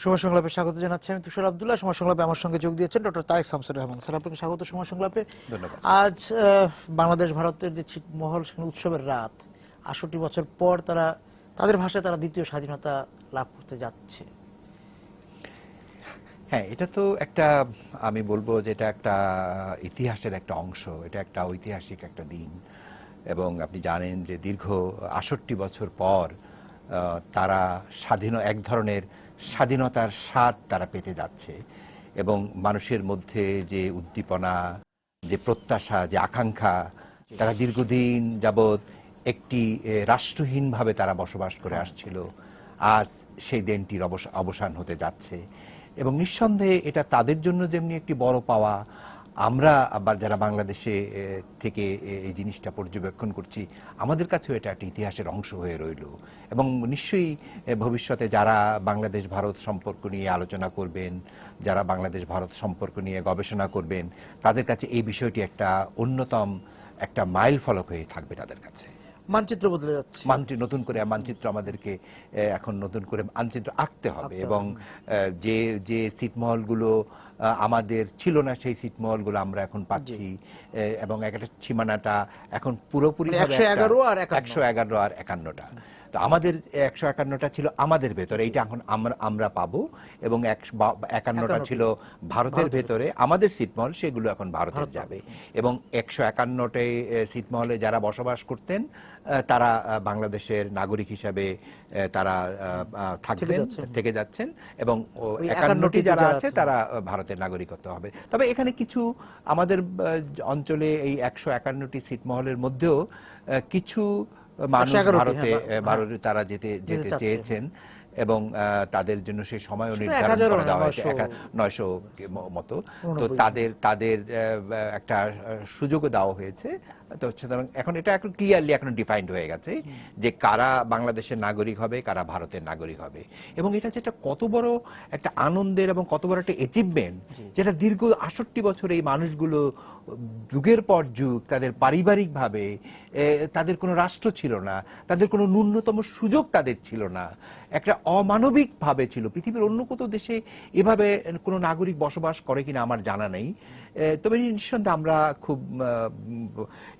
সময় সংলাপে স্বাগত জানাচ্ছি আমি তুষার আব্দুল্লাহ। সময় সংলাপে আমার সঙ্গে যোগ দিয়েছেন ডক্টর তায়েক শামসুর রহমান। স্যার, আপনাকে স্বাগত সময় সংলাপে। ধন্যবাদ। আজ বাংলাদেশ ভারতের যে ছিটমহল উৎসবের রাত, ৬৮ বছর পর তারা তাদের ভাষায় তারা দ্বিতীয় স্বাধীনতা লাভ করতে যাচ্ছে। হ্যাঁ, এটা তো একটা, আমি বলবো যে এটা একটা ইতিহাসের একটা অংশ, এটা একটা ঐতিহাসিক একটা দিন। এবং আপনি জানেন যে দীর্ঘ ৬৮ বছর পর তারা এক ধরনের স্বাধীনতার স্বাদ তারা পেতে যাচ্ছে। এবং মানুষের মধ্যে যে উদ্দীপনা, যে প্রত্যাশা, যে আকাঙ্ক্ষা, তারা দীর্ঘদিন যাবৎ একটি রাষ্ট্রহীনভাবে তারা বসবাস করে আসছিল, আজ সেই দিনটির অবসান হতে যাচ্ছে। এবং নিঃসন্দেহে এটা তাদের জন্য যেমনি একটি বড় পাওয়া, আমরা আবার যারা বাংলাদেশে থেকে এই জিনিসটা পর্যবেক্ষণ করছি, আমাদের কাছেও এটা একটা ইতিহাসের অংশ হয়ে রইল। এবং নিশ্চয়ই ভবিষ্যতে যারা বাংলাদেশ ভারত সম্পর্ক নিয়ে আলোচনা করবেন, যারা বাংলাদেশ ভারত সম্পর্ক নিয়ে গবেষণা করবেন, তাদের কাছে এই বিষয়টি একটা অন্যতম একটা মাইল ফলক হয়ে থাকবে তাদের কাছে। মানচিত্র বদলে যাচ্ছে, নতুন করে মানচিত্র আমাদেরকে এখন নতুন করে মানচিত্র আঁকতে হবে। এবং যে যে ছিটমহলগুলো আমাদের ছিল না, সেই ছিটমহলগুলো আমরা এখন পাচ্ছি। এবং একটা সীমানাটা এখন পুরোপুরি ১১১ আর ৫১টা। তো আমাদের ১৫১টা ছিল আমাদের ভেতরে, এইটা এখন আমরা পাবো। এবং ৫১টা ছিল ভারতের ভেতরে আমাদের ছিটমহল, সেগুলো এখন ভারতের যাবে। এবং ১৫১টাই ছিটমহলে যারা বসবাস করতেন তারা বাংলাদেশের নাগরিক হিসাবে তারা থাকবেন, থেকে যাচ্ছেন। এবং ৫১টি যারা আছে তারা ভারতের নাগরিকত্ব হবে। তবে এখানে কিছু আমাদের অঞ্চলে এই ১৫১টি ছিটমহলের মধ্যেও কিছু মানুষ ভারতে তারা যেতে চেয়েছেন। এবং তাদের জন্য সেই সময়ও নির্ধারণ করে দেওয়া হয়েছে ৯০০ মতো। তো তাদের একটা সুযোগও দেওয়া হয়েছে। তো সুতরাং এখন এটা এখন ক্লিয়ারলি এখন ডিফাইন্ড হয়ে গেছে যে কারা বাংলাদেশের নাগরিক হবে, কারা ভারতের নাগরিক হবে। এবং এটা যেটা কত বড় একটা আনন্দের এবং কত বড় একটা অ্যাচিভমেন্ট, যেটা দীর্ঘ ৬৮ বছর এই মানুষগুলো যুগের পর যুগ তাদের পারিবারিকভাবে, তাদের কোনো রাষ্ট্র ছিল না, তাদের কোনো ন্যূনতম সুযোগ তাদের ছিল না, একটা অমানবিক ভাবে ছিল। পৃথিবীর অন্য কোথাও দেশে এভাবে কোনো নাগরিক বসবাস করে কিনা আমার জানা নেই। তবে নিঃসন্দেহে আমরা খুব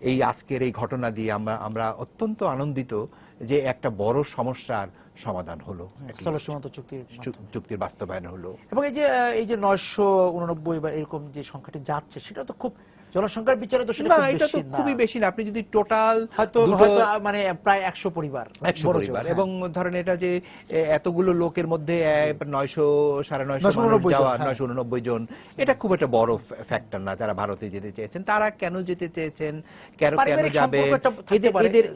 এই আজকের এই ঘটনা দিয়ে আমরা অত্যন্ত আনন্দিত যে একটা বড় সমস্যার সমাধান হলো, স্থলসীমান্ত চুক্তির বাস্তবায়ন হলো। এবং এই যে ৯৮৯ বা এরকম যে সংখ্যাটি যাচ্ছে, সেটা তো খুব জনসংখ্যার বিচারে তো সেটা খুবই বেশি না। আপনি যদি টোটাল মানে প্রায় ১০০ পরিবার, এবং ধরেন এটা যে এতগুলো লোকের মধ্যে ৯০০ যাওয়া, ৯৮৯ জন, এটা খুব একটা বড় ফ্যাক্টর না। যারা ভারতে যেতে চেয়েছেন তারা কেন যেতে চেয়েছেন, কেন যাবে,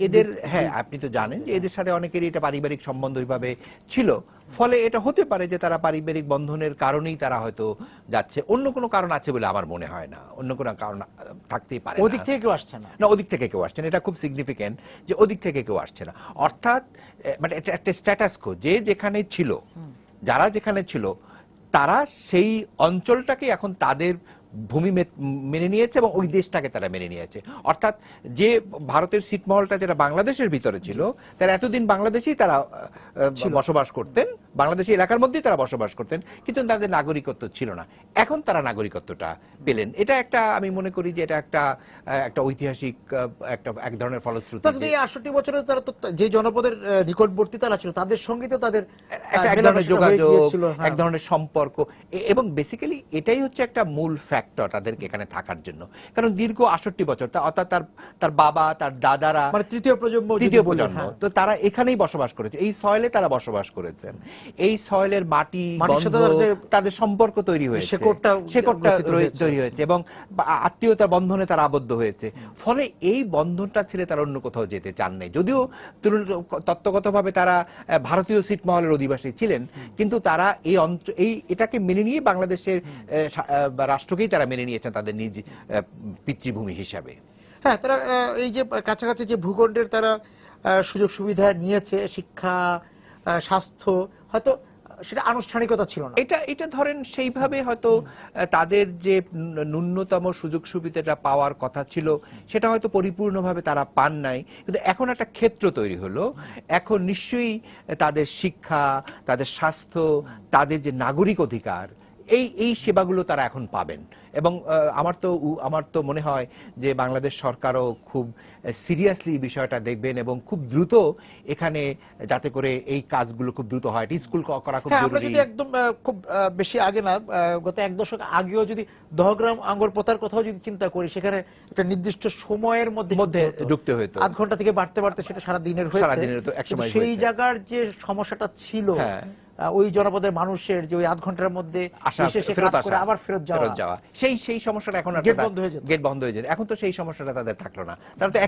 এদের হ্যাঁ, আপনি তো জানেন যে এদের সাথে অনেকেরই এটা পারিবারিক সম্বন্ধ ওইভাবে ছিল। ফলে এটা হতে পারে যে তারা পারিবারিক বন্ধনের কারণেই তারা হয়তো যাচ্ছে। অন্য কোনো কারণ আছে বলে আমার মনে হয় না। অন্য কোনো কারণ থাকতেই পারে। ওদিক থেকে কেউ আসছে না, ওদিক থেকে কেউ আসছে না। এটা খুব সিগনিফিক্যান্ট যে ওদিক থেকে কেউ আসছে না। অর্থাৎ মানে এটা একটা স্ট্যাটাস কো, যে যেখানে ছিল, যারা যেখানে ছিল তারা সেই অঞ্চলটাকে এখন তাদের ভূমি মেনে নিয়েছে এবং ওই দেশটাকে তারা মেনে নিয়েছে। অর্থাৎ যে ভারতের ছিটমহলটা যেটা বাংলাদেশের ভিতরে ছিল, তারা এতদিন বাংলাদেশেই তারা বসবাস করতেন, বাংলাদেশি এলাকার মধ্যেই তারা বসবাস করতেন, কিন্তু তাদের নাগরিকত্ব ছিল না। এখন তারা নাগরিকত্বটা পেলেন। এটা একটা, আমি মনে করি যে এটা একটা ঐতিহাসিক এক ধরনের ফলশ্রুতি। ৬৮ বছরে তারা তো যে জনপদের নিকটবর্তী তারা ছিল, তাদের সঙ্গে তো তাদের এক ধরনের যোগাযোগ, এক ধরনের সম্পর্ক। এবং বেসিক্যালি এটাই হচ্ছে একটা মূল ফ্যাক্টর তাদেরকে এখানে থাকার জন্য। কারণ দীর্ঘ ৬৮ বছর, অর্থাৎ তার বাবা, তার দাদারা, মানে তৃতীয় প্রজন্ম, তো তারা এখানেই বসবাস করেছে, এই সয়েলে তারা বসবাস করেছেন। এই সয়েলের মাটি, তাদের সম্পর্ক তৈরি হয়েছে, শেকড়টা তৈরি হয়েছে এবং আত্মীয়তার বন্ধনে তারা আবদ্ধ হয়েছে। ফলে এই বন্ধনটা ছেড়ে তারা অন্য কোথাও যেতে চান নাই। যদিও তত্ত্বগতভাবে তারা ভারতীয় ছিটমহলের অধিবাসী ছিলেন, কিন্তু তারা এটাকে মেনে নিয়ে বাংলাদেশের রাষ্ট্রকেই তারা মেনে নিয়েছেন তাদের নিজ পিতৃভূমি হিসাবে। হ্যাঁ, তারা এই যে কাছাকাছি যে ভূখণ্ডের তারা সুযোগ সুবিধা নিয়েছে, শিক্ষা, স্বাস্থ্য, হয়তো সেটা আনুষ্ঠানিকতা ছিল না। এটা এটা ধরেন সেইভাবে হয়তো তাদের যে ন্যূনতম সুযোগ সুবিধাটা পাওয়ার কথা ছিল সেটা হয়তো পরিপূর্ণভাবে তারা পান নাই, কিন্তু এখন একটা ক্ষেত্র তৈরি হলো। এখন নিশ্চয়ই তাদের শিক্ষা, তাদের স্বাস্থ্য, তাদের যে নাগরিক অধিকার, এই সেবাগুলো তারা এখন পাবেন। এবং আমার তো মনে হয় যে বাংলাদেশ সরকারও খুব সিরিয়াসলি বিষয়টা দেখবেন এবং খুব দ্রুত এখানে যাতে করে এই কাজগুলো খুব দ্রুত হয়। স্কুল করা খুব হ্যাঁ, আমরা জরুরি। যদি একদম খুব বেশি আগে না, গত এক দশক আগেও যদি দহগ্রাম আঙ্গরপোতার কথাও যদি চিন্তা করি, সেখানে একটা নির্দিষ্ট সময়ের মধ্যে ঢুকতে হতো, আধ ঘন্টা থেকে বাড়তে বাড়তে সেটা সারা দিনের তো একসময় সেই জায়গার যে সমস্যাটা ছিল, ওই জনপদের মানুষের যে ওই আধ ঘন্টার মধ্যে আবার ফেরত যাওয়া, সেই সমস্যাটা এখন গেট বন্ধ হয়ে যেত। এখন তো সেই সমস্যাটা তাদের থাকলো না। তারা তো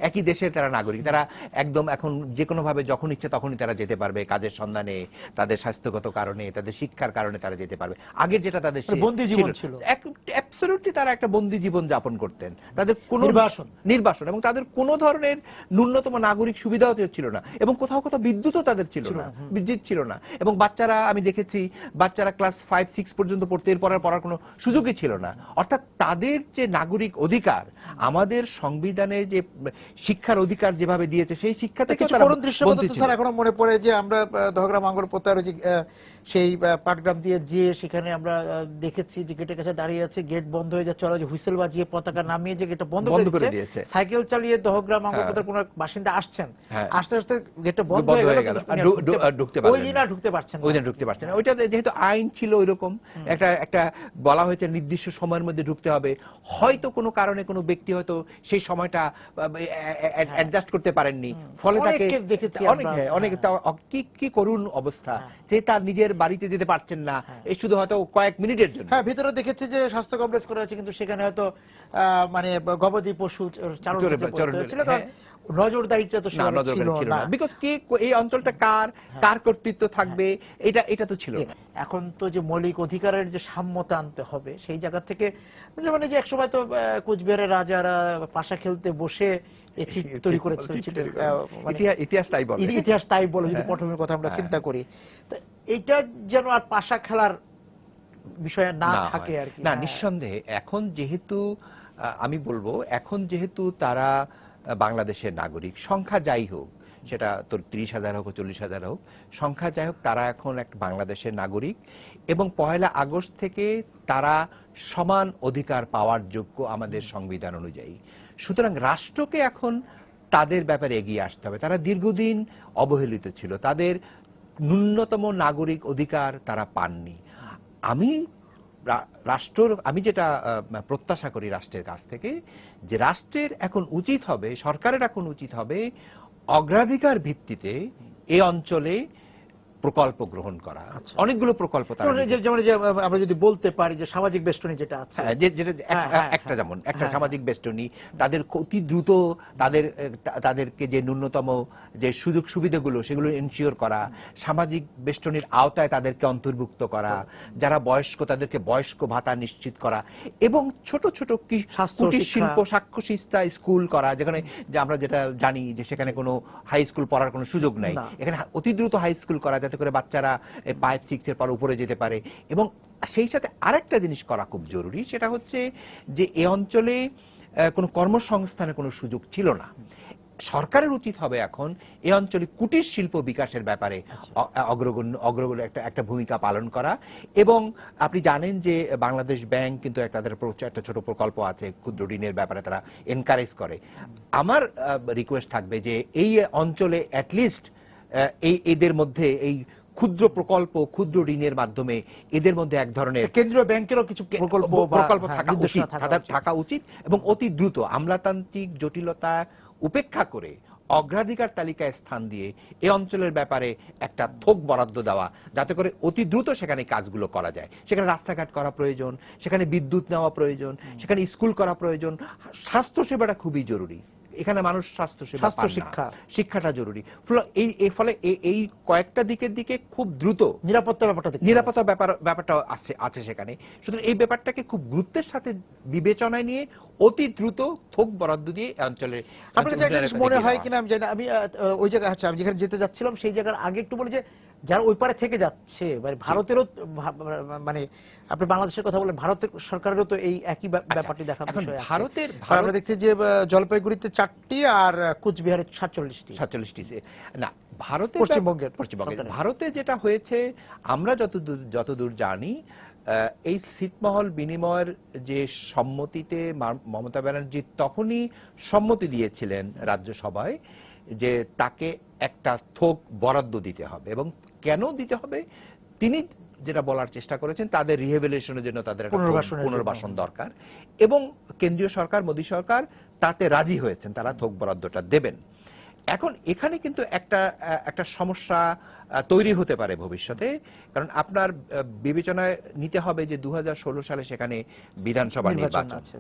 একই দেশের তারা নাগরিক, তারা একদম এখন যে কোনো ভাবে যখন ইচ্ছে তখনই তারা যেতে পারবে, কাজের সন্ধানে, তাদের স্বাস্থ্যগত কারণে, তাদের শিক্ষার কারণে তারা যেতে পারবে। আগের যেটা তাদের বন্দী জীবন ছিল, অ্যাবসলিউটলি তারা একটা বন্দী জীবন যাপন করতেন। তাদের কোনো নির্বাসন এবং তাদের কোনো ধরনের ন্যূনতম নাগরিক সুবিধাও ছিল না, এবং কোথাও বিদ্যুৎও তাদের ছিল না, বিদ্যুৎ ছিল না। এবং বাচ্চারা, আমি দেখেছি বাচ্চারা ক্লাস 5-6 পর্যন্ত পড়তে, এর পড়ার কোনো সুযোগই ছিল না। অর্থাৎ তাদের যে নাগরিক অধিকার, আমাদের সংবিধানে যে শিক্ষার অধিকার যেভাবে দিয়েছে, সেই শিক্ষা থেকে এখনো মনে পড়ে যে আমরা দহগ্রাম আঙ্গরপোতার সেই পাটগ্রাম দিয়ে যে সেখানে আমরা দেখেছি যে গেটের কাছে দাঁড়িয়ে আছে, গেট বন্ধ হয়ে যাচ্ছে, ওরা যে হুইসেল বাজিয়ে পতাকা নামিয়ে যে গেটটা বন্ধ করে দিয়েছে, সাইকেল চালিয়ে দহগ্রাম আঙ্গরপোতার কোন বাসিন্দা আসছেন, আস্তে আস্তে গেটটা বন্ধ হয়ে গেল, ঢুকতে পারছেন না। ওইটা যেহেতু আইন ছিল ওইরকম একটা বলা হয়েছে নির্দিষ্ট সময়ের মধ্যে ঢুকতে হবে, হয়তো কোনো কারণে কোনো ব্যক্তি হয়তো সেই সময়টা অ্যাডজাস্ট করতে পারেননি, ফলে তাকে অনেক কি করুন অবস্থা, যে তার নিজের বাড়িতে যেতে পারছেন না, এই শুধু হয়তো কয়েক মিনিটের জন্য। হ্যাঁ, ভিতরে দেখেছি যে স্বাস্থ্য কমপ্লেক্স করা হয়েছে, কিন্তু সেখানে হয়তো মানে গবাদি পশু চারণ ছিল, নজরদারিটা তো ছিল না, বিকজ কি এই অঞ্চলটা কার কর্তৃত্ব থাকবে এটা তো ছিল না। এখন তো যে মৌলিক অধিকারের যে সাম্যতা আনতে হবে, সেই জায়গা থেকে যেমন যে একসময় তো কোচবিহারের রাজারা পাশা খেলতে বসে তৈরি করেছিল, ইতিহাস তাই বলে, যদি পটভূমির কথা আমরা চিন্তা করি, এইটা যেন আর পাশা খেলার বিষয় না থাকে আর কি। না, নিঃসন্দেহে এখন যেহেতু আমি বলবো, এখন যেহেতু তারা বাংলাদেশের নাগরিক, সংখ্যা যাই হোক, সেটা তোর 30,000 হোক 40,000 হোক, সংখ্যা যাই হোক, তারা এখন একটা বাংলাদেশের নাগরিক, এবং 1 আগস্ট থেকে তারা সমান অধিকার পাওয়ার যোগ্য আমাদের সংবিধান অনুযায়ী। সুতরাং রাষ্ট্রকে এখন তাদের ব্যাপারে এগিয়ে আসতে হবে। তারা দীর্ঘদিন অবহেলিত ছিল, তাদের ন্যূনতম নাগরিক অধিকার তারা পাননি। আমি যেটা প্রত্যাশা করি রাষ্ট্রের কাছ থেকে, যে রাষ্ট্রের এখন উচিত হবে, সরকারের এখন উচিত হবে অগ্রাধিকার ভিত্তিতে এই অঞ্চলে প্রকল্প গ্রহণ করা। অনেকগুলো প্রকল্প, যেমন আমরা যদি বলতে পারি যে সামাজিক বেষ্টনী যেটা আছে, যেমন একটা সামাজিক বেষ্টনী, তাদের অতি দ্রুত তাদেরকে যে ন্যূনতম যে সুযোগ সুবিধাগুলো সেগুলো এনশিওর করা, সামাজিক বেষ্টনীর আওতায় তাদেরকে অন্তর্ভুক্ত করা, যারা বয়স্ক তাদেরকে বয়স্ক ভাতা নিশ্চিত করা, এবং ছোট ছোট কুটির শিল্প, সাক্ষ্যশিস্তা স্কুল করা, যেখানে যে আমরা যেটা জানি যে সেখানে কোনো হাই স্কুল পড়ার কোনো সুযোগ নাই, এখানে অতি দ্রুত হাই স্কুল করা, যাতে করে বাচ্চারা 5-6 এর পর উপরে যেতে পারে। এবং সেই সাথে আরেকটা জিনিস করা খুব জরুরি, সেটা হচ্ছে যে এই অঞ্চলে কোনো কর্মসংস্থানের কোনো সুযোগ ছিল না। সরকারের উচিত হবে এখন এই অঞ্চলে কুটির শিল্প বিকাশের ব্যাপারে অগ্রগণ্য একটা ভূমিকা পালন করা। এবং আপনি জানেন যে বাংলাদেশ ব্যাংক কিন্তু তাদের একটা ছোট প্রকল্প আছে, ক্ষুদ্র ঋণের ব্যাপারে তারা এনকারেজ করে। আমার রিকোয়েস্ট থাকবে যে এই অঞ্চলে অ্যাটলিস্ট এদের মধ্যে এই ক্ষুদ্র প্রকল্প, ক্ষুদ্র ঋণের মাধ্যমে এদের মধ্যে এক ধরনের কেন্দ্রীয় ব্যাংকেরও কিছু প্রকল্প থাকা উচিত, এবং অতি দ্রুত আমলাতান্ত্রিক জটিলতা উপেক্ষা করে অগ্রাধিকার তালিকায় স্থান দিয়ে এই অঞ্চলের ব্যাপারে একটা থোক বরাদ্দ দেওয়া, যাতে করে অতি দ্রুত সেখানে কাজগুলো করা যায়। সেখানে রাস্তাঘাট করা প্রয়োজন, সেখানে বিদ্যুৎ নেওয়া প্রয়োজন, সেখানে স্কুল করা প্রয়োজন, স্বাস্থ্য সেবাটা খুবই জরুরি। এখানে মানুষ শিক্ষাটা জরুরি। ফলে এই কয়েকটা দিকের দিকে খুব দ্রুত নিরাপত্তা ব্যাপারটা আছে সেখানে। সুতরাং এই ব্যাপারটাকে খুব গুরুত্বের সাথে বিবেচনায় নিয়ে অতি দ্রুত থোক বরাদ্দ দিয়ে অঞ্চলে মনে হয় কিনা আমি জানি না, আমি ওই জায়গায় আমি যেখানে যেতে যাচ্ছিলাম সেই জায়গার আগে একটু বলি যে যারা ওই পারে থেকে যাচ্ছে, মানে ভারতেরও মানে আপনি বাংলাদেশের কথা বলেন, ভারতের সরকারেরও তো এই একই ব্যাপারটি দেখার এখন বিষয় আছে। ভারতের আমরা দেখছি যে জলপাইগুড়িতে 4টি আর কুচবিহারে 47টি। 47টি না, ভারতে পশ্চিমবঙ্গের ভারতে যেটা হয়েছে আমরা যতদূর জানি, এই ছিটমহল বিনিময়ের যে সম্মতিতে মমতা ব্যানার্জি তখনই সম্মতি দিয়েছিলেন রাজ্যসভায় যে তাকে একটা থোক বরাদ্দ দিতে হবে, এবং কেন দিতে হবে তিনি যেটা বলার চেষ্টা করেছেন, তাদের রিহেবিলিটেশনের জন্য তাদের একটা পুনর্বাসন দরকার, এবং কেন্দ্রীয় সরকার, মোদী সরকার তাতে রাজি হয়েছেন, তারা থোক বরাদ্দটা দেবেন। এখন এখানে কিন্তু একটা সমস্যা তৈরি হতে পারে ভবিষ্যতে, কারণ আপনার বিবেচনায় নিতে হবে যে 2016 সালে সেখানে বিধানসভা নির্বাচন আছে।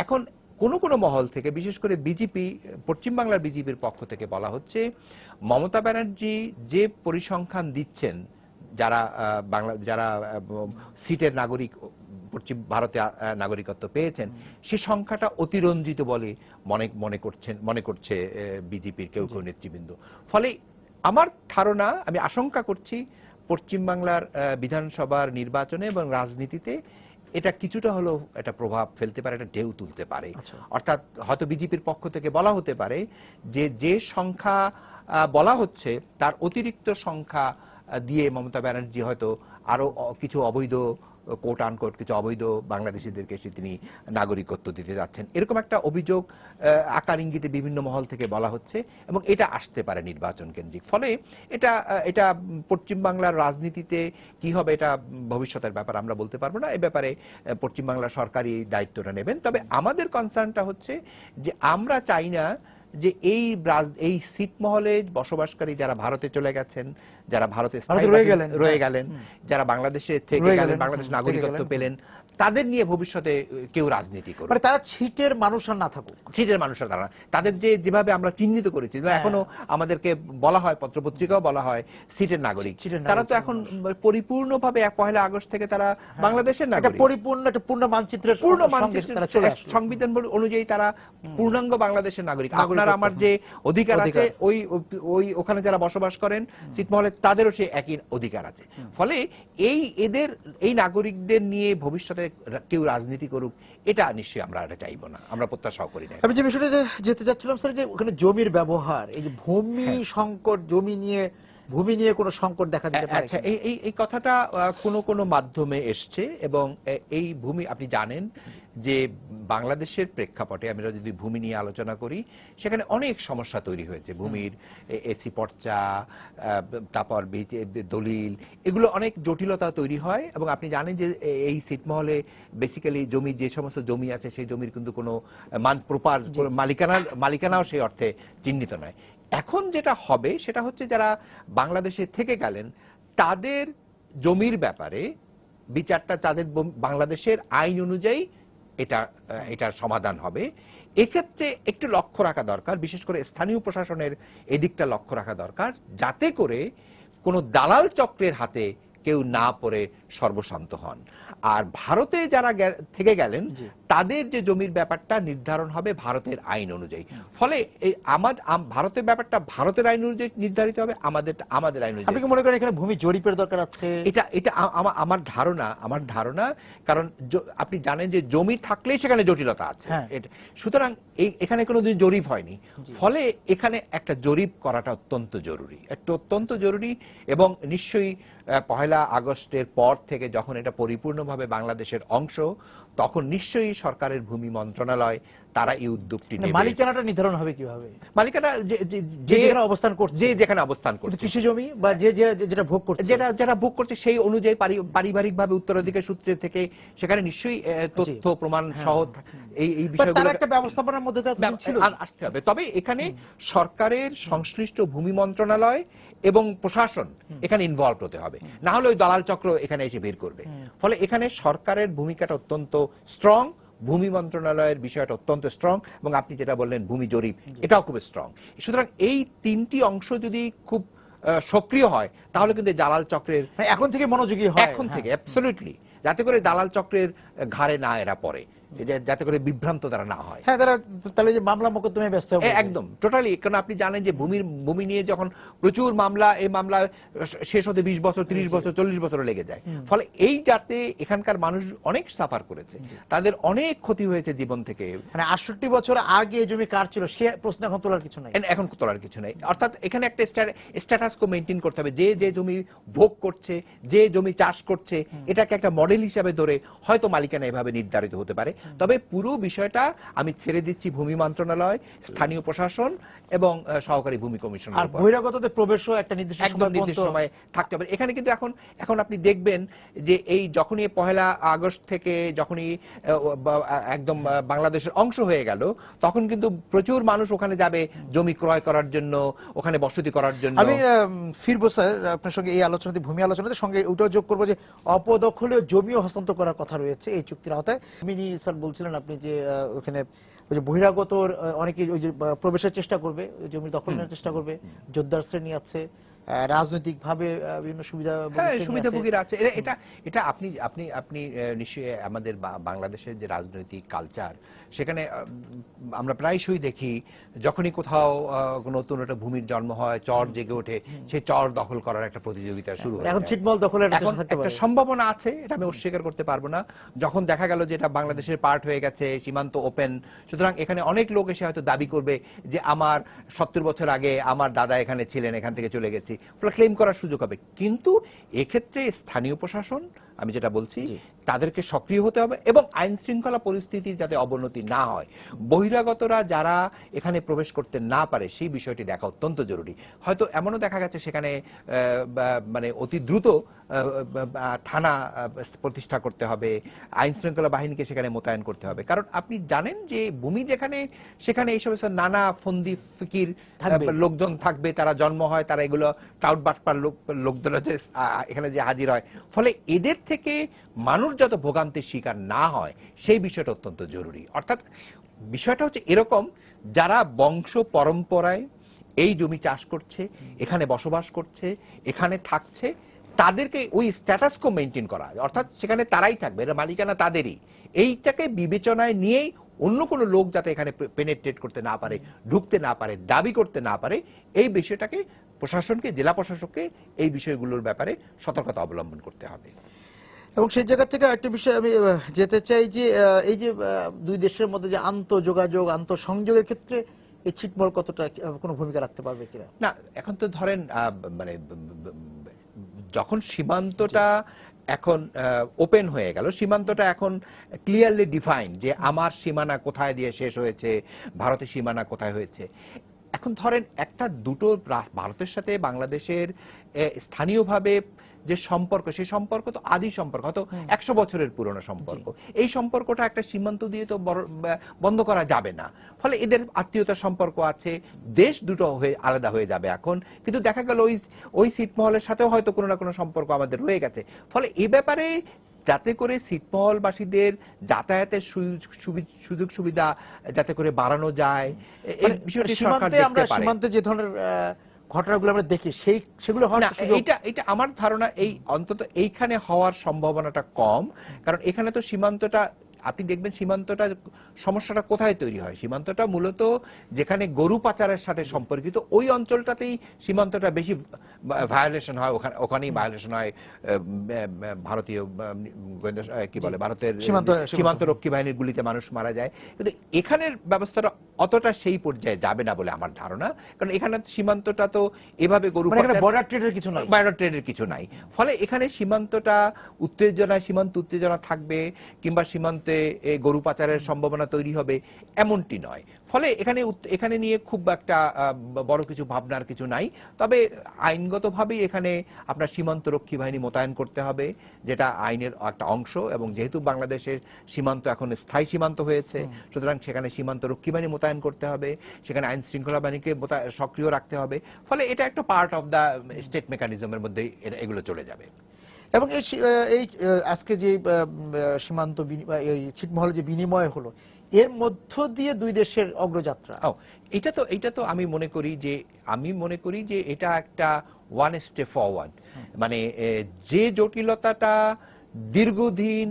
এখন কোন কোন মহল থেকে, বিশেষ করে বিজেপি, পশ্চিমবাংলার বিজেপির পক্ষ থেকে বলা হচ্ছে মমতা ব্যানার্জি যে পরিসংখ্যান দিচ্ছেন যারা সিটের নাগরিক পশ্চিম ভারতে নাগরিকত্ব পেয়েছেন, সে সংখ্যাটা অতিরঞ্জিত বলে মনে করছে বিজেপির কেউ কেউ নেতৃবৃন্দ। ফলে আমার ধারণা, আমি আশঙ্কা করছি পশ্চিমবাংলার বিধানসভার নির্বাচনে এবং রাজনীতিতে এটা কিছুটা হলেও একটা প্রভাব ফেলতে পারে, একটা ঢেউ তুলতে পারে। অর্থাৎ হয়তো বিজেপির পক্ষ থেকে বলা হতে পারে যে সংখ্যা বলা হচ্ছে তার অতিরিক্ত সংখ্যা দিয়ে মমতা ব্যানার্জি হয়তো আরো কিছু অবৈধ, কোট আনকোট কিছু অবৈধ বাংলাদেশিদেরকে তিনি নাগরিকত্ব দিতে যাচ্ছেন, এরকম একটা অভিযোগ আকার ইঙ্গিতে বিভিন্ন মহল থেকে বলা হচ্ছে, এবং এটা আসতে পারে নির্বাচন কেন্দ্রিক। ফলে এটা পশ্চিমবাংলার রাজনীতিতে কি হবে এটা ভবিষ্যতের ব্যাপার, আমরা বলতে পারবো না। এই ব্যাপারে পশ্চিমবাংলার সরকারই দায়িত্বটা নেবেন। তবে আমাদের কনসার্নটা হচ্ছে যে আমরা চাই না যে এই ছিটমহলে বসবাসকারী যারা ভারতে চলে গেছেন, যারা ভারতে রয়ে গেলেন, যারা বাংলাদেশে থেকে গেলেন, বাংলাদেশ নাগরিকত্ব পেলেন, তাদের নিয়ে ভবিষ্যতে কেউ রাজনীতি করবে, মানে তারা ছিটের মানুষ আর না থাকুক, ছিটের মানুষ আর তারা, তাদের যেভাবে আমরা চিহ্নিত করেছি, এখনো আমাদেরকে বলা হয়, পত্রপত্রিকাও বলা হয় সিটের নাগরিক, তারা তো এখন পরিপূর্ণভাবে 1 আগস্ট থেকে তারা বাংলাদেশের নাগরিক, পূর্ণ মানচিত্রের সংবিধান অনুযায়ী তারা পূর্ণাঙ্গ বাংলাদেশের নাগরিক। আপনার আমার যে অধিকার আছে, ওখানে যারা বসবাস করেন ছিটমহলে, তাদেরও সেই একই অধিকার আছে। ফলে এই নাগরিকদের নিয়ে ভবিষ্যতে কেউ রাজনীতি করুক, এটা নিশ্চয়ই আমরা এটা চাইবো না, আমরা প্রত্যাশাও করি না। আমি যে বিষয়টা যেতে যাচ্ছিলাম স্যার, যে ওখানে জমির ব্যবহার, এই যে ভূমি সংকট, ভূমি নিয়ে কোনো সংকট দেখা দিতে পারে। আচ্ছা, এই কথাটা কোন মাধ্যমে এসছে, এবং এই ভূমি আপনি জানেন যে বাংলাদেশের প্রেক্ষাপটে আমরা যদি ভূমি নিয়ে আলোচনা করি, সেখানে অনেক সমস্যা তৈরি হয়েছে। ভূমির এসি পর্চা, তারপর দলিল, এগুলো অনেক জটিলতা তৈরি হয়। এবং আপনি জানেন যে এই ছিটমহলে বেসিক্যালি যে সমস্ত জমি আছে, সেই জমির কিন্তু কোনো প্রপার মালিকানাও সেই অর্থে চিহ্নিত নয়। এখন যেটা হবে সেটা হচ্ছে যারা বাংলাদেশে থেকে গেলেন তাদের জমির ব্যাপারে বিচারটা তাদের বাংলাদেশের আইন অনুযায়ী এটার সমাধান হবে। এক্ষেত্রে একটু লক্ষ্য রাখা দরকার, বিশেষ করে স্থানীয় প্রশাসনের এদিকটা লক্ষ্য রাখা দরকার, যাতে করে কোনো দালাল চক্রের হাতে কেউ না পড়ে সর্বশান্ত হন। আর ভারতে যারা থেকে গেলেন তাদের যে জমির ব্যাপারটা নির্ধারণ হবে ভারতের আইন অনুযায়ী। ফলে ভারতের ব্যাপারটা ভারতের আইন অনুযায়ী নির্ধারিত হবে, আমাদের আইন অনুযায়ী। আপনি কি মনে করেন এখানে ভূমি জরিপের দরকার আছে? এটা আমার ধারণা, কারণ আপনি জানেন যে জমি থাকলেই সেখানে জটিলতা আছে। সুতরাং এখানে কোনোদিন জরিপ হয়নি, ফলে এখানে একটা জরিপ করাটা অত্যন্ত জরুরি। এবং নিশ্চয়ই 1 আগস্টের পর থেকে যখন এটা পরিপূর্ণভাবে বাংলাদেশের অংশ, তখন নিশ্চয়ই সরকারের ভূমি মন্ত্রণালয় তারা এই উদ্যোগটি নেবে। মালিকানাটা নির্ধারণ হবে কিভাবে? মালিকানা যেখানে অবস্থান করছে, কৃষি জমি বা যেটা ভোগ করছে, যারা ভোগ করছে সেই অনুযায়ী পারিবারিকভাবে উত্তরাধিকার সূত্রে থেকে সেখানে নিশ্চয়ই তথ্য প্রমাণ সহ এই বিষয়গুলো একটা ব্যবস্থাপনার মধ্যে আসতে হবে। তবে এখানে সরকারের সংশ্লিষ্ট ভূমি মন্ত্রণালয় এবং প্রশাসন এখানে ইনভলভ হতে হবে, না হলে ওই দালাল চক্র এখানে এসে বের করবে। ফলে এখানে সরকারের ভূমিকাটা অত্যন্ত স্ট্রং, ভূমি মন্ত্রণালয়ের বিষয়টা অত্যন্ত স্ট্রং, এবং আপনি যেটা বললেন ভূমি জরিপ, এটাও খুব স্ট্রং। সুতরাং এই 3টি অংশ যদি খুব সক্রিয় হয়, তাহলে কিন্তু দালাল চক্রের এখন থেকে মনোযোগী হয়, এখন থেকে অ্যাবসলিউটলি, যাতে করে দালাল চক্রের ঘাড়ে না এরা পড়ে। যাতে করে বিভ্রান্ত তারা না হয়। হ্যাঁ, তারা তাহলে যে মামলা মোকদ্দমায় ব্যস্ত হবে একদম টোটালি, কারণ আপনি জানেন যে ভূমি নিয়ে যখন প্রচুর মামলা, এই মামলা শেষ হতে 20 বছর 30 বছর 40 বছর লেগে যায়। ফলে এই যাতে এখানকার মানুষ অনেক সাফার করেছে, তাদের অনেক ক্ষতি হয়েছে জীবন থেকে। মানে 68 বছর আগে এই জমি কার ছিল সে প্রশ্ন এখন তোলার কিছু নাই, এখন তোলার কিছু নেই। অর্থাৎ এখানে একটা স্ট্যাটাস কো মেইনটেইন করতে হবে, যে জমি ভোগ করছে, যে জমি চাষ করছে, এটাকে একটা মডেল হিসাবে ধরে হয়তো মালিকানা এভাবে নির্ধারিত হতে পারে। তবে পুরো বিষয়টা আমি ছেড়ে দিচ্ছি ভূমি মন্ত্রণালয়, স্থানীয় প্রশাসন এবং সহকারী ভূমি কমিশন। আর বহিরাগতদের প্রবেশও একটা নির্দিষ্ট সময় থাকতে হবে। এখানে কিন্তু এখন আপনি দেখবেন যে এই যখনই 1 আগস্ট থেকে যখনই একদম বাংলাদেশের অংশ হয়ে গেল, তখন কিন্তু প্রচুর মানুষ ওখানে যাবে জমি ক্রয় করার জন্য, ওখানে বসতি করার জন্য। আমি ফিরবো স্যার আপনার সঙ্গে এই আলোচনাতে, ভূমি আলোচনাতে সঙ্গে ওটাও যোগ করবো যে অপদখলীয় জমিও হস্তান্তর করার কথা রয়েছে এই চুক্তির আওতায়। মিনি স্যার বলছিলেন আপনি যে ওখানে ওই যে বহিরাগত অনেকে ওই যে প্রবেশের চেষ্টা করবে, জমি দখল নেওয়ার চেষ্টা করবে, যোদ্ধার শ্রেণী আছে, রাজনৈতিক ভাবে বিভিন্ন সুবিধাভোগীরা আছে। এটা আপনি নিশ্চয়ই আমাদের বাংলাদেশের যে রাজনৈতিক কালচার, সেখানে আমরা প্রায়শই দেখি যখনই কোথাও নতুন একটা ভূমির জন্ম হয়, চর জেগে ওঠে, সেই চর দখল করার একটা প্রতিযোগিতা শুরু হয়। এখন ছিটমহল দখলের একটা সম্ভাবনা আছে, এটা আমি অস্বীকার করতে পারবো না। যখন দেখা গেল যে এটা বাংলাদেশের পার্ট হয়ে গেছে, সীমান্ত ওপেন, সুতরাং এখানে অনেক লোক এসে হয়তো দাবি করবে যে আমার 70 বছর আগে আমার দাদা এখানে ছিলেন, এখান থেকে চলে গেছি, ক্লেম করার সুযোগ হবে। কিন্তু এক্ষেত্রে স্থানীয় প্রশাসন, আমি যেটা বলছি, তাদেরকে সক্রিয় হতে হবে এবং আইন শৃঙ্খলা পরিস্থিতির যাতে অবনতি না হয়, বহিরাগতরা যারা এখানে প্রবেশ করতে না পারে সেই বিষয়টি দেখা অত্যন্ত জরুরি। হয়তো এমনও দেখা গেছে সেখানে মানে অতি দ্রুত থানা প্রতিষ্ঠা করতে হবে, আইন শৃঙ্খলা বাহিনীকে সেখানে মোতায়েন করতে হবে। কারণ আপনি জানেন যে ভূমি যেখানে, সেখানে এই সমস্ত নানা ফন্দি ফিকির লোকজন থাকবে, তারা জন্ম হয়, তারা এগুলো টাউট বাটপার লোকজন এখানে যে হাজির হয়। ফলে এদের থেকে মানুষ যত ভোগান্তির শিকার না হয় সেই বিষয়টা অত্যন্ত জরুরি। অর্থাৎ বিষয়টা হচ্ছে এরকম, যারা বংশ পরম্পরায় এই জমি চাষ করছে, এখানে বসবাস করছে, এখানে থাকছে, তাদেরকে ওই স্ট্যাটাস কো মেইনটেইন করা, অর্থাৎ সেখানে তারাই থাকবে, এর মালিকানা তাদেরই। এইটাকে বিবেচনায় নিয়েই অন্য কোনো লোক যাতে এখানে পেনেট্রেট করতে না পারে, ঢুকতে না পারে, দাবি করতে না পারে, এই বিষয়টাকে প্রশাসনকে, জেলা প্রশাসককে এই বিষয়গুলোর ব্যাপারে সতর্কতা অবলম্বন করতে হবে। এবং সেই জায়গা থেকে একটা বিষয় আমি যেতে চাই যে এই যে দুই দেশের মধ্যে যে আন্তঃযোগাযোগ, আন্তঃসংযোগের ক্ষেত্রে এই ছিটমহল কতটা কোনো ভূমিকা রাখতে পারবে কিনা? না, এখন তো ধরেন মানে যখন সীমান্তটা এখন ওপেন হয়ে গেল, সীমান্তটা এখন ক্লিয়ারলি ডিফাইন যে আমার সীমানা কোথায় দিয়ে শেষ হয়েছে, ভারতের সীমানা কোথায় হয়েছে। এখন ধরেন একটা দুটো ভারতের সাথে বাংলাদেশের স্থানীয়ভাবে যে সম্পর্ক, সেই সম্পর্ক তো আদি সম্পর্ক, হয়তো 100 বছরের পুরনো সম্পর্ক। এই সম্পর্কটা একটা সীমান্ত দিয়ে তো বন্ধ করা যাবে না। ফলে এদের আত্মীয়তার সম্পর্ক আছে, দেশ দুটো আলাদা হয়ে যাবে এখন। কিন্তু দেখা গেল ওই ছিটমহলের সাথেও হয়তো কোনো না কোনো সম্পর্ক আমাদের রয়ে গেছে। ফলে এই ব্যাপারে যাতে করে ছিটমহলবাসীদের যাতায়াতের সুযোগ সুবিধা যাতে করে বাড়ানো যায়, এই বিষয়টি সরকার দেখতে পারে। সীমান্তে যে ধরনের ঘটনাগুলো আমরা দেখি সেগুলো হয় না, এটা আমার ধারণা এই অন্তত এইখানে হওয়ার সম্ভাবনাটা কম। কারণ এখানে তো সীমান্তটা, আপনি দেখবেন সীমান্তটা, সমস্যাটা কোথায় তৈরি হয়, সীমান্তটা মূলত যেখানে গরু পাচারের সাথে সম্পর্কিত ওই অঞ্চলটাতেই সীমান্তটা বেশি ভায়োলেশন হয়, ওখানেই ভায়োলেশন হয়। ভারতীয় গোয়েন্দা কি বলে, ভারতের সীমান্ত রক্ষী বাহিনীর গুলিতে মানুষ মারা যায়। কিন্তু এখানের ব্যবস্থাটা অতটা সেই পর্যায়ে যাবে না বলে আমার ধারণা। কারণ এখানে সীমান্তটা তো এভাবে গরু বর্ডার ট্রেডের কিছু নাই, বর্ডার ট্রেডের কিছু নাই। ফলে এখানে সীমান্তটা সীমান্ত উত্তেজনা থাকবে কিংবা সীমান্তে গরু পাচারের সম্ভাবনা তৈরি হবে এমনটি নয়। ফলে এখানে নিয়ে খুব একটা বড় কিছু ভাবনার কিছু নাই। তবে আইনগতভাবেই এখানে আপনার সীমান্ত রক্ষী বাহিনী মোতায়েন করতে হবে, যেটা আইনের একটা অংশ। এবং যেহেতু বাংলাদেশের সীমান্ত এখন স্থায়ী সীমান্ত হয়েছে, সুতরাং সেখানে সীমান্ত রক্ষী বাহিনী মোতায়েন করতে হবে, সেখানে আইন শৃঙ্খলা বাহিনীকে সক্রিয় রাখতে হবে। ফলে এটা একটা পার্ট অফ দ্য স্টেট মেকানিজমের মধ্যে এগুলো চলে যাবে। এবং এই আজকে যে সীমান্ত ছিটমহলে যে বিনিময় হলো, এর মধ্য দিয়ে দুই দেশের অগ্রযাত্রা, এটা তো আমি মনে করি যে এটা একটা ওয়ান স্টেপ ফরওয়ার্ড। মানে যে জটিলতাটা দীর্ঘদিন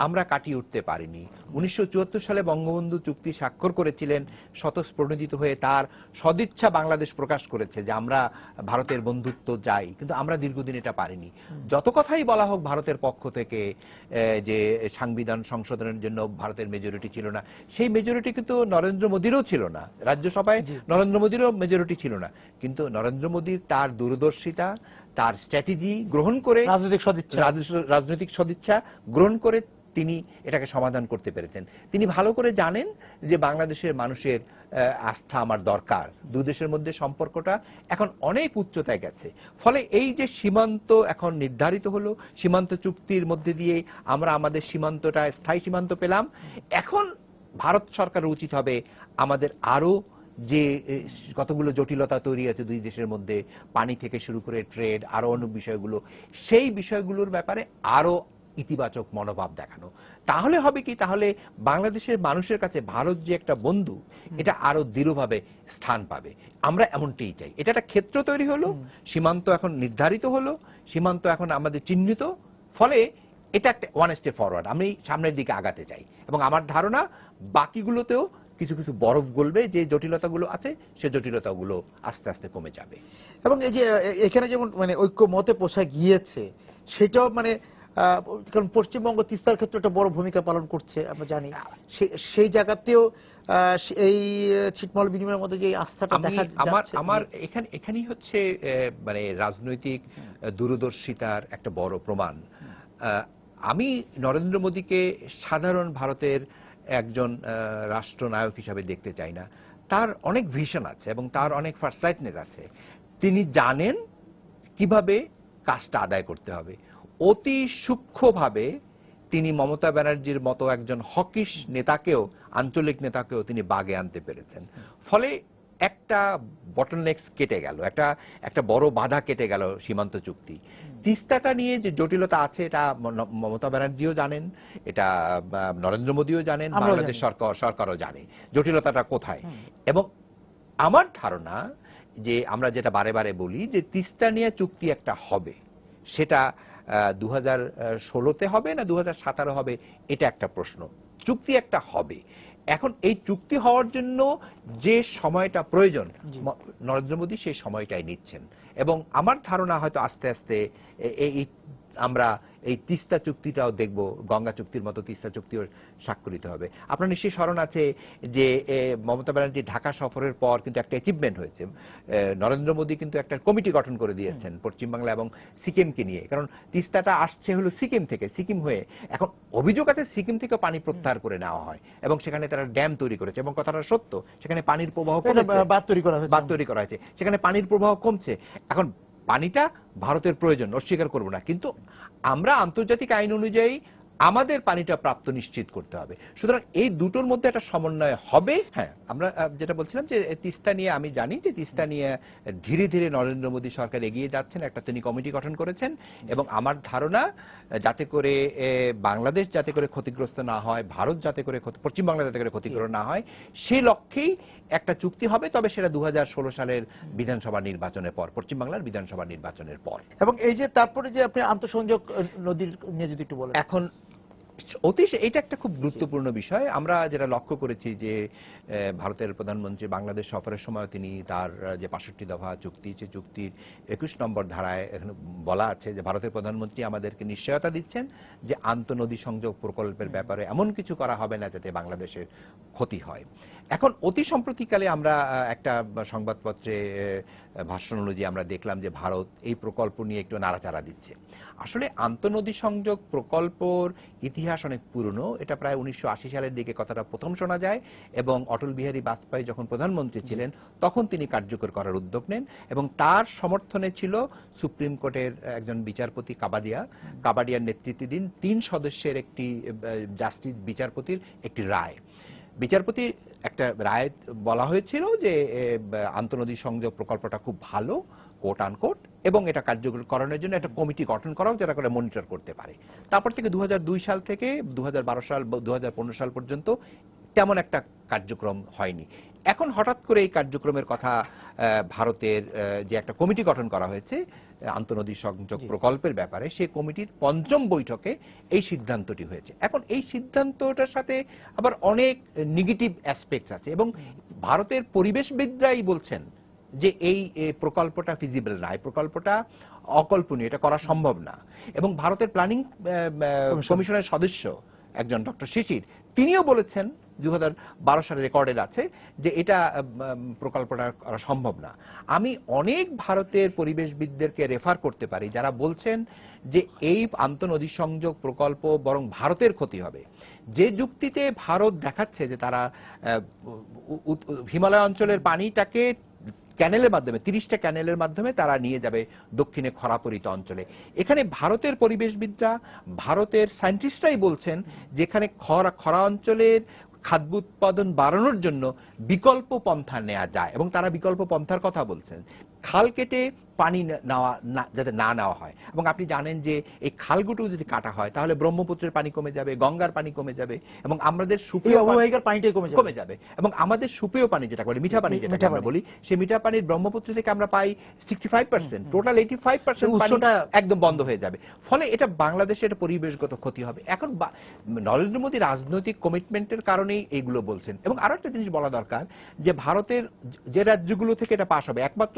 আমরা কাটিয়ে উঠতে পারিনি, 1974 সালে বঙ্গবন্ধু চুক্তি স্বাক্ষর করেছিলেন, স্বতঃস্ফূর্ত হয়ে তার সদিচ্ছা বাংলাদেশ প্রকাশ করেছে যে আমরা ভারতের বন্ধুত্ব চাই, কিন্তু আমরা দীর্ঘদিন এটা পারিনি। যত কথাই বলা হোক ভারতের পক্ষ থেকে যে সংবিধান সংশোধনের জন্য ভারতের মেজরিটি ছিল না, সেই মেজরিটি কিন্তু নরেন্দ্র মোদীরও ছিল না, রাজ্যসভায় নরেন্দ্র মোদীরও মেজরিটি ছিল না, কিন্তু নরেন্দ্র মোদীর তার দূরদর্শিতা, তার স্ট্র্যাটেজি গ্রহণ করে, রাজনৈতিক সদিচ্ছা গ্রহণ করে তিনি এটাকে সমাধান করতে পেরেছেন। তিনি ভালো করে জানেন যে বাংলাদেশের মানুষের আস্থা আমার দরকার, দুই দেশের মধ্যে সম্পর্কটা এখন অনেক উচ্চতায় গেছে। ফলে এই যে সীমান্ত এখন নির্ধারিত হলো, সীমান্ত চুক্তির মধ্যে দিয়ে আমরা আমাদের সীমান্তটা স্থায়ী সীমান্ত পেলাম, এখন ভারত সরকারের উচিত হবে আমাদের আরো যে কতগুলো জটিলতা তৈরি আছে দুই দেশের মধ্যে, পানি থেকে শুরু করে ট্রেড, আরো অন্য বিষয়গুলো, সেই বিষয়গুলোর ব্যাপারে আরো ইতিবাচক মনোভাব দেখানো। তাহলে হবে কি, তাহলে বাংলাদেশের মানুষের কাছে ভারত যে একটা বন্ধু, এটা আরো দৃঢ়ভাবে স্থান পাবে। আমরা এমনটাই চাই। এটা একটা ক্ষেত্র তৈরি হলো, সীমান্ত এখন নির্ধারিত হলো, সীমান্ত এখন আমাদের চিহ্নিত, ফলে এটা একটা ওয়ান স্টেপ ফরওয়ার্ড, আমি সামনের দিকে আগাতে চাই। এবং আমার ধারণা বাকিগুলোতেও কিছু কিছু বরফ গলবে, যে জটিলতাগুলো আছে সে জটিলতাগুলো আস্তে আস্তে কমে যাবে। এবং এই যে এখানে যেমন মানে ঐক্যমতে পৌঁছা গিয়েছে, সেটাও মানে কারণ পশ্চিমবঙ্গ তিস্তার ক্ষেত্রে একটা বড় ভূমিকা পালন করছে আমরা জানি, সেই জায়গাতেও এই ছিটমহল বিনিময়ের মধ্যে যে আস্থাটা দেখা যাচ্ছে, আমার এখানেই হচ্ছে মানে রাজনৈতিক দূরদর্শিতার একটা বড় প্রমাণ। আমি নরেন্দ্র মোদীকে সাধারণ ভারতের একজন রাষ্ট্রনায়ক হিসাবে দেখতে চাই না। তার অনেক ভিশন আছে এবং তার অনেক ফার্স্টলাইটনেস আছে। তিনি জানেন কিভাবে কাজটা আদায় করতে হবে। অতি সূক্ষ্মভাবে তিনি মমতা ব্যানার্জির মতো একজন হকিশ নেতাকেও, আঞ্চলিক নেতাকেও তিনি বাগে আনতে পেরেছেন। ফলে একটা বটলনেক্স কেটে গেল, একটা বড় বাধা কেটে গেল সীমান্ত চুক্তি। তিস্তাটা নিয়ে যে জটিলতা আছে এটা মমতা ব্যানার্জিও জানেন, এটা নরেন্দ্র মোদীও জানেন, বাংলাদেশ সরকারও জানে জটিলতাটা কোথায়। এবং আমার ধারণা যে আমরা যেটা বারে বারে বলি যে তিস্তা নিয়ে চুক্তি একটা হবে, সেটা 2016-তে হবে না 2017 হবে, এটা একটা প্রশ্ন। চুক্তি একটা হবে। এখন এই চুক্তি হওয়ার জন্য যে সময়টা প্রয়োজন, নরেন্দ্র মোদী সেই সময়টাই নিচ্ছেন। এবং আমার ধারণা হয়তো আস্তে আস্তে আমরা এই তিস্তা চুক্তিটাও দেখব, গঙ্গা চুক্তির মতো তিস্তা চুক্তিও স্বাক্ষরিত হবে। আপনার নিশ্চয়ই স্মরণ আছে যে মমতা ব্যানার্জি ঢাকা সফরের পর কিন্তু একটা অ্যাচিভমেন্ট হয়েছে। নরেন্দ্র মোদী কিন্তু একটা কমিটি গঠন করে দিয়েছেন পশ্চিমবাংলা এবং সিকিমকে নিয়ে, কারণ তিস্তাটা আসছে হলো সিকিম থেকে, সিকিম হয়ে। এখন অভিযোগ আছে সিকিম থেকে পানি প্রত্যাহার করে নেওয়া হয় এবং সেখানে তারা ড্যাম তৈরি করেছে, এবং কথাটা সত্য, সেখানে পানির প্রবাহ বাঁধ তৈরি করা হয়েছে, সেখানে পানির প্রবাহ কমছে। এখন পানিটা ভারতের প্রয়োজন, অস্বীকার করব না, কিন্তু আমরা আন্তর্জাতিক আইন অনুযায়ী আমাদের পানিটা প্রাপ্ত নিশ্চিত করতে হবে। সুতরাং এই দুটোর মধ্যে একটা সমন্বয় হবে। হ্যাঁ, আমরা যেটা বলছিলাম যে তিস্তা নিয়ে, আমি জানি যে তিস্তা নিয়ে ধীরে ধীরে নরেন্দ্র মোদী সরকার এগিয়ে যাচ্ছেন, একটা তিনি কমিটি গঠন করেছেন, এবং আমার ধারণা যাতে করে বাংলাদেশ যাতে করে ক্ষতিগ্রস্ত না হয়, ভারত যাতে করে, পশ্চিমবাংলা যাতে করে ক্ষতিগ্রস্ত না হয়, সেই লক্ষ্যেই একটা চুক্তি হবে। তবে সেটা 2016 সালের বিধানসভা নির্বাচনের পর, পশ্চিমবাংলার বিধানসভা নির্বাচনের পর। এবং এই যে তারপরে যে আপনি আন্তঃসংযোগ নদীর নিয়ে যদি একটু বলেন। এখন এটা একটা খুব গুরুত্বপূর্ণ বিষয়। আমরা যেটা লক্ষ্য করেছি যে ভারতের প্রধানমন্ত্রী বাংলাদেশ সফরের সময় তিনি তার যে 65 দফা চুক্তি, যে চুক্তির 21 নম্বর ধারায় এখানে বলা আছে যে ভারতের প্রধানমন্ত্রী আমাদেরকে নিশ্চয়তা দিচ্ছেন যে আন্তঃনদী সংযোগ প্রকল্পের ব্যাপারে এমন কিছু করা হবে না যাতে বাংলাদেশের ক্ষতি হয়। এখন অতি সম্প্রতিকালে আমরা একটা সংবাদপত্রে ভাষণ অনুযায়ী আমরা দেখলাম যে ভারত এই প্রকল্প নিয়ে একটু নাড়াচাড়া দিচ্ছে। আসলে আন্তঃনদী সংযোগ প্রকল্পর ইতিহাস অনেক পুরনো। এটা প্রায় 1980 সালের দিকে কথাটা প্রথম শোনা যায়, এবং অটল বিহারী বাজপেয়ী যখন প্রধানমন্ত্রী ছিলেন তখন তিনি কার্যকর করার উদ্যোগ নেন, এবং তার সমর্থনে ছিল সুপ্রিম কোর্টের একজন বিচারপতি কাবাডিয়ার নেতৃত্বাধীন 3 সদস্যের একটি জাস্টিস বিচারপতির একটি রায়। বিচারপতি একটা রায় বলা হয়েছিল যে আন্তঃনদী সংযোগ প্রকল্পটা খুব ভালো, কোট আনকোট, এবং এটা কার্যকর করানোর জন্য একটা কমিটি গঠন করাও, যারা করে মনিটর করতে পারে। তারপর থেকে 2002 সাল থেকে 2012 সাল 2015 সাল পর্যন্ত তেমন একটা কার্যক্রম হয়নি। এখন হঠাৎ করে এই কার্যক্রমের কথা ভারতের যে একটা কমিটি গঠন করা হয়েছে আন্তঃনদী সংযোগ প্রকল্পের ব্যাপারে সেই কমিটির ৫ম বৈঠকে এই সিদ্ধান্তটি হয়েছে। এখন এই সিদ্ধান্তটার সাথে আবার অনেক নেগেটিভ অ্যাসপেক্টস আছে এবং ভারতের পরিবেশবিদরাই বলছেন যে এই প্রকল্পটা ফিজিবল না, এই প্রকল্পটা অকল্পনীয়, এটা করা সম্ভব না। এবং ভারতের প্ল্যানিং কমিশনের সদস্য একজন ডক্টর শিশির তিনিও বলেছেন 2012 সালে রেকর্ডেড আছে যে এটা প্রকল্পটা করা সম্ভব না। আমি অনেক ভারতের পরিবেশবিদদেরকে রেফার করতে পারি যারা বলছেন যে এই আন্তঃনদী সংযোগ প্রকল্প বরং ভারতের ক্ষতি হবে। যে যুক্তিতে ভারত দেখাচ্ছে যে তারা হিমালয় অঞ্চলের পানিটাকে ক্যানেলের মাধ্যমে 30টা ক্যানেলের মাধ্যমে তারা নিয়ে যাবে দক্ষিণে খরাপরিত অঞ্চলে, এখানে ভারতের পরিবেশবিদরা, ভারতের সায়েন্টিস্টরাই বলছেন যেখানে খরা অঞ্চলের খাদ্য উৎপাদন বাড়ানোর জন্য বিকল্প পন্থা নেওয়া যায় এবং তারা বিকল্প পন্থার কথা বলছেন। খাল কেটে পানি নেওয়া যাতে না নেওয়া হয়, এবং আপনি জানেন যে এই খালগুলো যদি কাটা হয় তাহলে ব্রহ্মপুত্রের পানি কমে যাবে, গঙ্গার পানি কমে যাবে এবং আমাদের সুপেয় অববাহিকার পানিটাই কমে যাবে এবং আমাদের সুপেয় পানি যেটা বলি মিঠা পানি যেটা আমরা বলি সেই মিঠা পানির ব্রহ্মপুত্র থেকে আমরা পাই 65%, টোটাল 85% উৎসটা একদম বন্ধ হয়ে যাবে। ফলে এটা বাংলাদেশে এটা পরিবেশগত ক্ষতি হবে। এখন নরেন্দ্র মোদী রাজনৈতিক কমিটমেন্টের কারণেই এইগুলো বলছেন। এবং আরো একটা জিনিস বলা দরকার যে ভারতের যে রাজ্যগুলো থেকে এটা পাস হবে, একমাত্র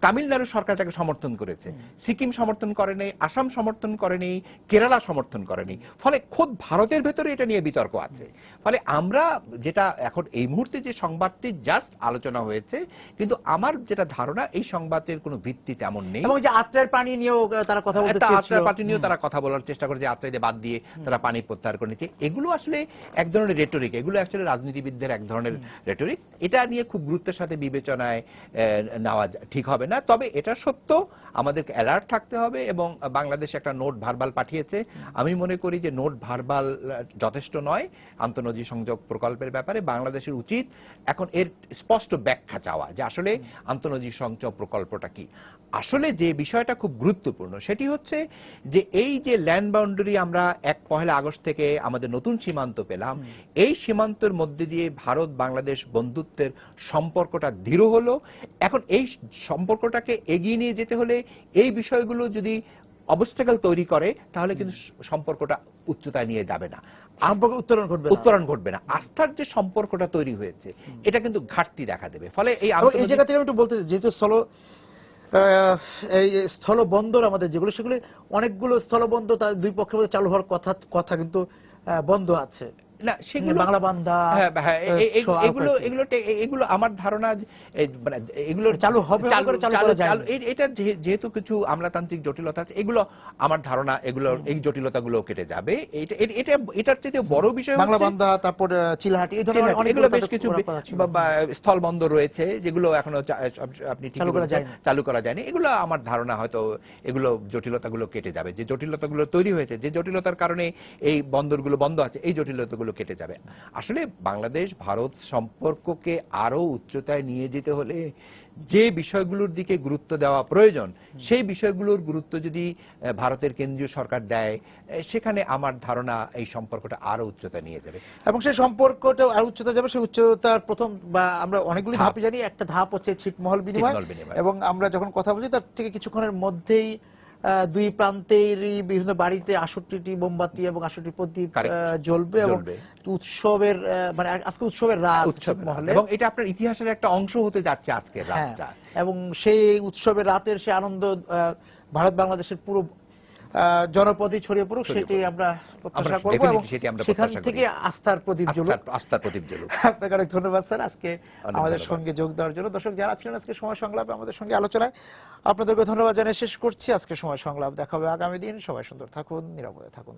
তামিলনাড়ু সরকার এটাকে সমর্থন করেছে, সিকিম সমর্থন করেনি, আসাম সমর্থন করেনি, কেরালা সমর্থন করেনি। ফলে খোদ ভারতের ভেতরে এটা নিয়ে বিতর্ক আছে। ফলে আমরা যেটা এখন এই মুহূর্তে যে সংবাদটি জাস্ট আলোচনা হয়েছে, কিন্তু আমার যেটা ধারণা এই সংবাদের কোনো ভিত্তি তেমন নেই। এবং যে আত্রার পানি নিয়েও তারা কথা বলতে চেয়েছিল, আত্রার পানি নিয়েও তারা কথা বলার চেষ্টা করে যে আত্রাইতে বাদ দিয়ে তারা পানি প্রত্যাহার করে নিচ্ছে। এগুলো আসলে এক ধরনের রেটরিক, এগুলো আসলে রাজনীতিবিদদের এক ধরনের রেটরিক। এটা নিয়ে খুব গুরুত্বের সাথে বিবেচনায় নেওয়া ঠিক হবে না। তবে এটা সত্য, আমাদেরকে অ্যালার্ট থাকতে হবে। এবং বাংলাদেশ একটা নোট ভার্বাল পাঠিয়েছে। আমি মনে করি যে নোট ভার্বাল যথেষ্ট নয় আন্তঃনদী সংযোগ প্রকল্পের ব্যাপারে। বাংলাদেশের উচিত এখন এর স্পষ্ট ব্যাখ্যা চাওয়া যে আসলে আন্তঃনদী সংযোগ প্রকল্পটা কি। আসলে যে বিষয়টা খুব গুরুত্বপূর্ণ সেটি হচ্ছে যে এই যে ল্যান্ড বাউন্ডারি আমরা 1 আগস্ট থেকে আমাদের নতুন সীমান্ত পেলাম, এই সীমান্তের মধ্যে দিয়ে ভারত বাংলাদেশ বন্ধুত্বের সম্পর্কটা দৃঢ় হলো। এখন এই সম্পর্কটাকে এগিয়ে নিয়ে যেতে হলে এই বিষয়গুলো যদি অবস্টাকেল তৈরি করে তাহলে কিন্তু সম্পর্কটা উচ্চতায় নিয়ে যাবে না, উত্তরণ ঘটবে না। আস্থার যে সম্পর্কটা তৈরি হয়েছে এটা কিন্তু ঘাটতি দেখা দেবে। ফলে এই জায়গা থেকে আমি একটু বলতে, যেহেতু এই স্থল বন্দর আমাদের যেগুলো, সেগুলো অনেকগুলো স্থল বন্দর তার দুই পক্ষের মধ্যে চালু হওয়ার কথা কিন্তু বন্ধ আছে না, সেগুলো বাংলা বান্ধা, এগুলো আমার ধারণা এগুলো চালু হবে। এটা যেহেতু কিছু আমলাতান্ত্রিক জটিলতা আছে, এগুলো আমার ধারণা এগুলো এই জটিলতাগুলো কেটে যাবে। এটার চেয়ে বড় বিষয় বাংলা বান্ধা, তারপর চিলাহাটি, এই ধরনের অনেকগুলো বেশ কিছু স্থল বন্দর রয়েছে যেগুলো এখনো আপনি চালু করা যায়নি। এগুলো আমার ধারণা হয়তো এগুলো জটিলতাগুলো কেটে যাবে। যে জটিলতাগুলো তৈরি হয়েছে, যে জটিলতার কারণে এই বন্দরগুলো বন্ধ আছে, এই জটিলতাগুলো কেটে যাবে। আসলে বাংলাদেশ ভারত সম্পর্ককে আরো উচ্চতায় নিয়ে যেতে হলে যে বিষয়গুলোর দিকে গুরুত্ব দেওয়া প্রয়োজন, সেই বিষয়গুলোর গুরুত্ব যদি ভারতের কেন্দ্রীয় সরকার দেয়, সেখানে আমার ধারণা এই সম্পর্কটা আরো উচ্চতায় নিয়ে যাবে। এবং সেই সম্পর্কটা আরো উচ্চতা যাবে। সেই উচ্চতার প্রথম বা আমরা অনেকগুলি ধাপই জানি, একটা ধাপ হচ্ছে ছিটমহল বিনিময়। এবং আমরা যখন কথা বলছি তার থেকে কিছুক্ষণের মধ্যেই দুই প্রান্তেরই বিভিন্ন বাড়িতে 68টি মোমবাতি এবং 68টি প্রদীপ জ্বলবে এবং উৎসবের মানে আজকে উৎসবের রাত মহলে, এবং এটা আপনার ইতিহাসের একটা অংশ হতে যাচ্ছে আজকের রাতটা। এবং সেই উৎসবের রাতের সে আনন্দ ভারত বাংলাদেশের পুরো জনপদে ছড়িয়ে পড়ুক, সেটি আমরা প্রত্যাশা করব এবং সেখান থেকে আস্থার প্রদীপ জ্বলুক। আপনাকে অনেক ধন্যবাদ স্যার আজকে আমাদের সঙ্গে যোগ দেওয়ার জন্য। দর্শক যারা ছিলেন আজকে সময় সংলাপে আমাদের সঙ্গে আলোচনায়, আপনাদেরকে ধন্যবাদ জানিয়ে শেষ করছি আজকে সময় সংলাপ। দেখা হবে আগামী দিন। সবাই সুন্দর থাকুন, নিরাপদে থাকুন।